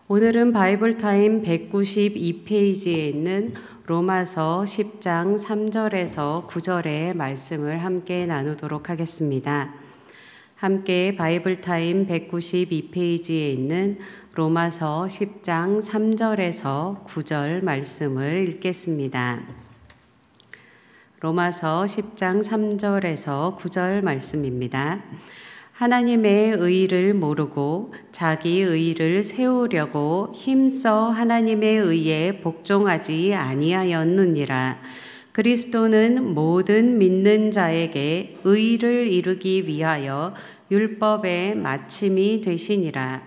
오늘은 바이블타임 192페이지에 있는 로마서 10장 3절에서 9절의 말씀을 함께 나누도록 하겠습니다. 함께 바이블타임 192페이지에 있는 로마서 10장 3절에서 9절 말씀을 읽겠습니다. 로마서 10장 3절에서 9절 말씀입니다. 하나님의 의를 모르고 자기 의를 세우려고 힘써 하나님의 의에 복종하지 아니하였느니라. 그리스도는 모든 믿는 자에게 의를 이루기 위하여 율법의 마침이 되시니라.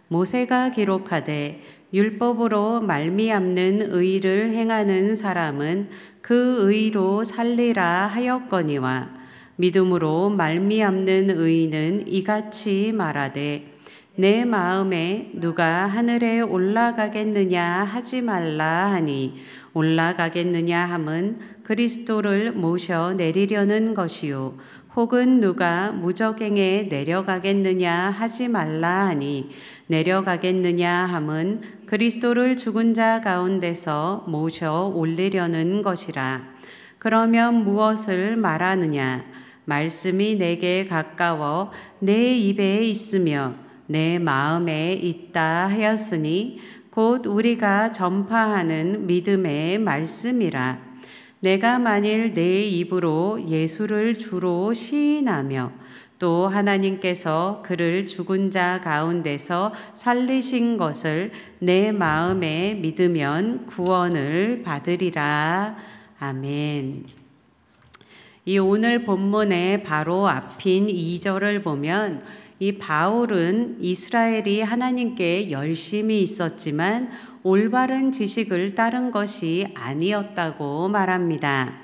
모세가 기록하되 율법으로 말미암는 의를 행하는 사람은 그 의로 살리라 하였거니와 믿음으로 말미암는 의인은 이같이 말하되 내 마음에 누가 하늘에 올라가겠느냐 하지 말라 하니 올라가겠느냐 함은 그리스도를 모셔 내리려는 것이요 혹은 누가 무저갱에 내려가겠느냐 하지 말라 하니 내려가겠느냐 함은 그리스도를 죽은 자 가운데서 모셔 올리려는 것이라. 그러면 무엇을 말하느냐? 말씀이 내게 가까워 내 입에 있으며 내 마음에 있다 하였으니 곧 우리가 전파하는 믿음의 말씀이라. 내가 만일 내 입으로 예수를 주로 시인하며 또 하나님께서 그를 죽은 자 가운데서 살리신 것을 내 마음에 믿으면 구원을 받으리라. 아멘. 이 오늘 본문의 바로 앞인 2절을 보면 이 바울은 이스라엘이 하나님께 열심히 있었지만 올바른 지식을 따른 것이 아니었다고 말합니다.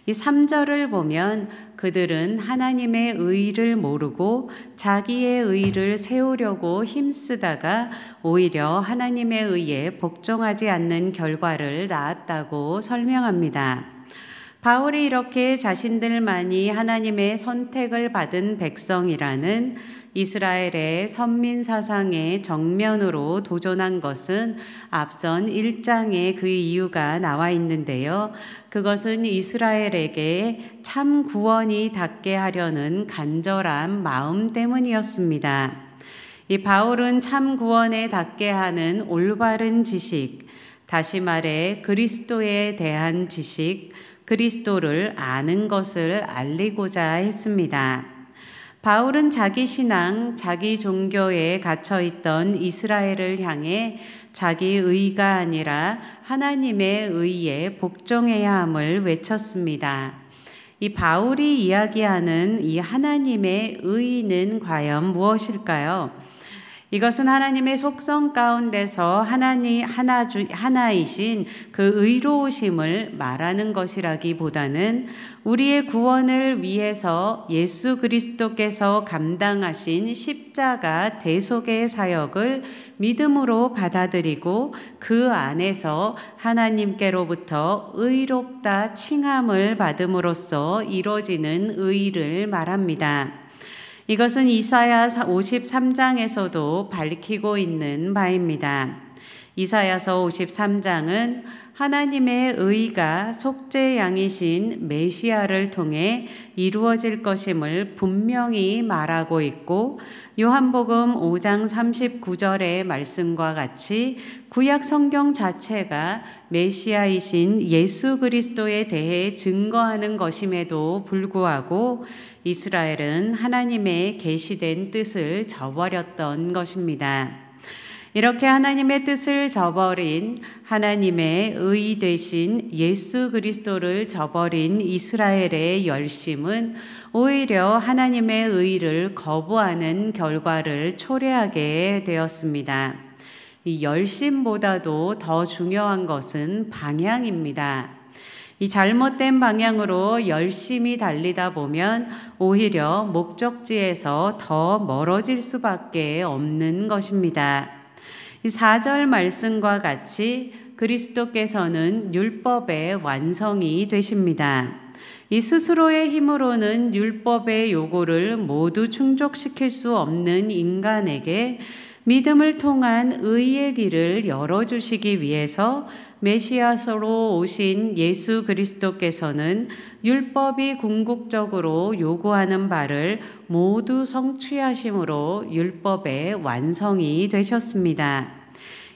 이 3절을 보면 그들은 하나님의 의를 모르고 자기의 의를 세우려고 힘쓰다가 오히려 하나님의 의에 복종하지 않는 결과를 낳았다고 설명합니다. 바울이 이렇게 자신들만이 하나님의 선택을 받은 백성이라는 이스라엘의 선민 사상의 정면으로 도전한 것은 앞선 1장에 그 이유가 나와 있는데요. 그것은 이스라엘에게 참 구원이 닿게 하려는 간절한 마음 때문이었습니다. 이 바울은 참 구원에 닿게 하는 올바른 지식, 다시 말해 그리스도에 대한 지식, 그리스도를 아는 것을 알리고자 했습니다. 바울은 자기 신앙, 자기 종교에 갇혀있던 이스라엘을 향해 자기 의가 아니라 하나님의 의에 복종해야 함을 외쳤습니다. 이 바울이 이야기하는 이 하나님의 의는 과연 무엇일까요? 이것은 하나님의 속성 가운데서 하나이신 그 의로우심을 말하는 것이라기보다는 우리의 구원을 위해서 예수 그리스도께서 감당하신 십자가 대속의 사역을 믿음으로 받아들이고 그 안에서 하나님께로부터 의롭다 칭함을 받음으로써 이루어지는 의를 말합니다. 이것은 이사야 53장에서도 밝히고 있는 바입니다. 이사야서 53장은 하나님의 의가 속죄 양이신 메시아를 통해 이루어질 것임을 분명히 말하고 있고 요한복음 5장 39절의 말씀과 같이 구약 성경 자체가 메시아이신 예수 그리스도에 대해 증거하는 것임에도 불구하고 이스라엘은 하나님의 계시된 뜻을 저버렸던 것입니다. 이렇게 하나님의 뜻을 저버린 하나님의 의 되신 예수 그리스도를 저버린 이스라엘의 열심은 오히려 하나님의 의를 거부하는 결과를 초래하게 되었습니다. 이 열심보다도 더 중요한 것은 방향입니다. 이 잘못된 방향으로 열심히 달리다 보면 오히려 목적지에서 더 멀어질 수밖에 없는 것입니다. 이 4절 말씀과 같이 그리스도께서는 율법의 완성이 되십니다. 이 스스로의 힘으로는 율법의 요구를 모두 충족시킬 수 없는 인간에게 믿음을 통한 의의 길을 열어주시기 위해서 메시아로 오신 예수 그리스도께서는 율법이 궁극적으로 요구하는 바를 모두 성취하심으로 율법의 완성이 되셨습니다.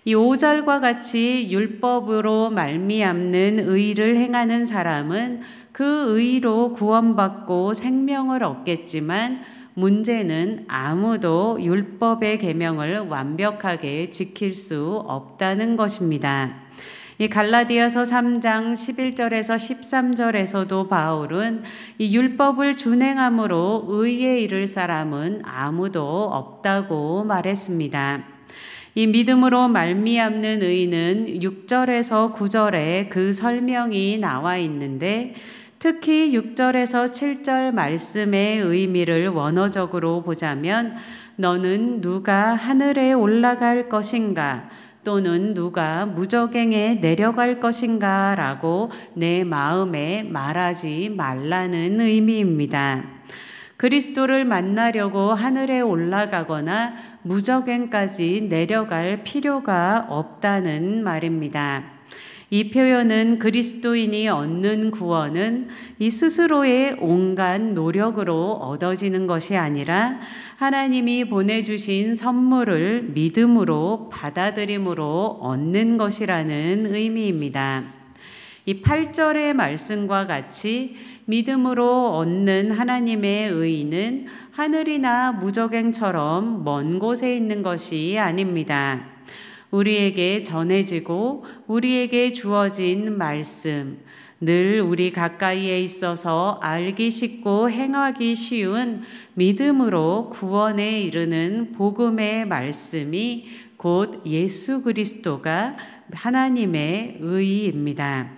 이 5절과 같이 율법으로 말미암는 의를 행하는 사람은 그 의로 구원받고 생명을 얻겠지만 문제는 아무도 율법의 계명을 완벽하게 지킬 수 없다는 것입니다. 이 갈라디아서 3장 11절에서 13절에서도 바울은 이 율법을 준행함으로 의에 이를 사람은 아무도 없다고 말했습니다. 이 믿음으로 말미암는 의는 6절에서 9절에 그 설명이 나와 있는데 특히 6절에서 7절 말씀의 의미를 원어적으로 보자면 너는 누가 하늘에 올라갈 것인가 또는 누가 무저갱에 내려갈 것인가 라고 내 마음에 말하지 말라는 의미입니다. 그리스도를 만나려고 하늘에 올라가거나 무저갱까지 내려갈 필요가 없다는 말입니다. 이 표현은 그리스도인이 얻는 구원은 이 스스로의 온갖 노력으로 얻어지는 것이 아니라 하나님이 보내주신 선물을 믿음으로 받아들임으로 얻는 것이라는 의미입니다. 이 8절의 말씀과 같이 믿음으로 얻는 하나님의 의는 하늘이나 무저갱처럼 먼 곳에 있는 것이 아닙니다. 우리에게 전해지고 우리에게 주어진 말씀, 늘 우리 가까이에 있어서 알기 쉽고 행하기 쉬운 믿음으로 구원에 이르는 복음의 말씀이 곧 예수 그리스도가 하나님의 의입니다.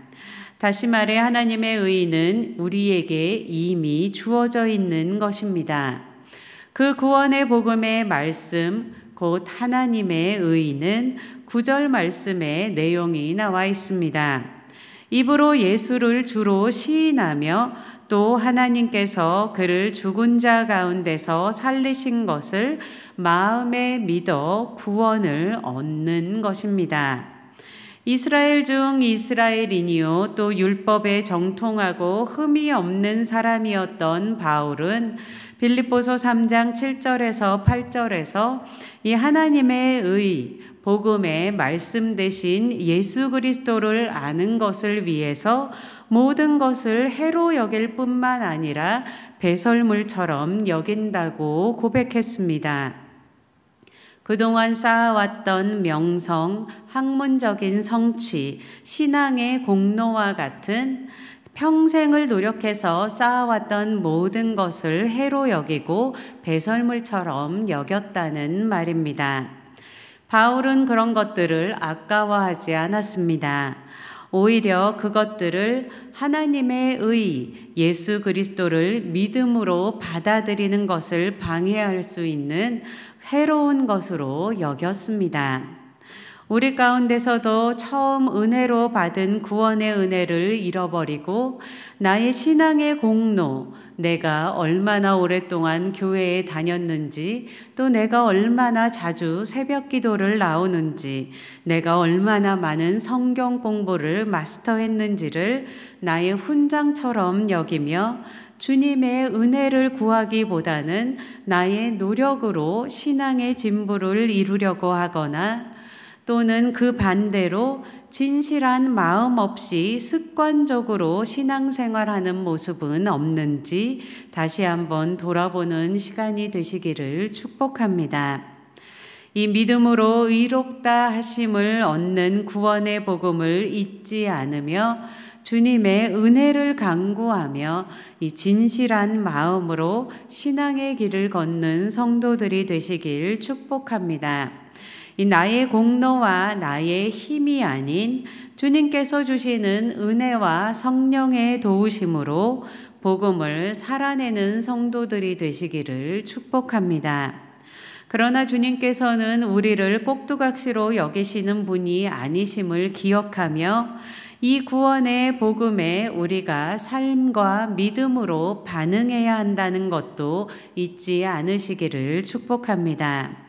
다시 말해 하나님의 의는 우리에게 이미 주어져 있는 것입니다. 그 구원의 복음의 말씀, 곧 하나님의 의는 9절 말씀에 내용이 나와 있습니다. 입으로 예수를 주로 시인하며 또 하나님께서 그를 죽은 자 가운데서 살리신 것을 마음에 믿어 구원을 얻는 것입니다. 이스라엘 중 이스라엘인이요 또 율법에 정통하고 흠이 없는 사람이었던 바울은 빌립보서 3장 7절에서 8절에서 이 하나님의 의, 복음의 말씀 대신 예수 그리스도를 아는 것을 위해서 모든 것을 해로 여길 뿐만 아니라 배설물처럼 여긴다고 고백했습니다. 그동안 쌓아왔던 명성, 학문적인 성취, 신앙의 공로와 같은 평생을 노력해서 쌓아왔던 모든 것을 해로 여기고 배설물처럼 여겼다는 말입니다. 바울은 그런 것들을 아까워하지 않았습니다. 오히려 그것들을 하나님의 의, 예수 그리스도를 믿음으로 받아들이는 것을 방해할 수 있는 해로운 것으로 여겼습니다. 우리 가운데서도 처음 은혜로 받은 구원의 은혜를 잃어버리고 나의 신앙의 공로, 내가 얼마나 오랫동안 교회에 다녔는지, 또 내가 얼마나 자주 새벽 기도를 나오는지, 내가 얼마나 많은 성경 공부를 마스터했는지를 나의 훈장처럼 여기며 주님의 은혜를 구하기보다는 나의 노력으로 신앙의 진보를 이루려고 하거나 또는 그 반대로 진실한 마음 없이 습관적으로 신앙생활하는 모습은 없는지 다시 한번 돌아보는 시간이 되시기를 축복합니다. 이 믿음으로 의롭다 하심을 얻는 구원의 복음을 잊지 않으며 주님의 은혜를 간구하며 이 진실한 마음으로 신앙의 길을 걷는 성도들이 되시길 축복합니다. 이 나의 공로와 나의 힘이 아닌 주님께서 주시는 은혜와 성령의 도우심으로 복음을 살아내는 성도들이 되시기를 축복합니다. 그러나 주님께서는 우리를 꼭두각시로 여기시는 분이 아니심을 기억하며 이 구원의 복음에 우리가 삶과 믿음으로 반응해야 한다는 것도 잊지 않으시기를 축복합니다.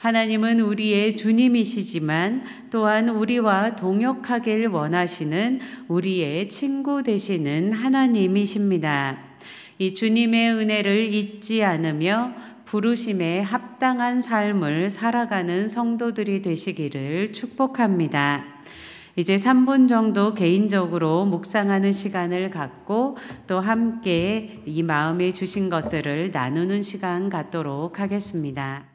하나님은 우리의 주님이시지만 또한 우리와 동역하길 원하시는 우리의 친구 되시는 하나님이십니다. 이 주님의 은혜를 잊지 않으며 부르심에 합당한 삶을 살아가는 성도들이 되시기를 축복합니다. 이제 3분 정도 개인적으로 묵상하는 시간을 갖고 또 함께 이 마음에 주신 것들을 나누는 시간 갖도록 하겠습니다.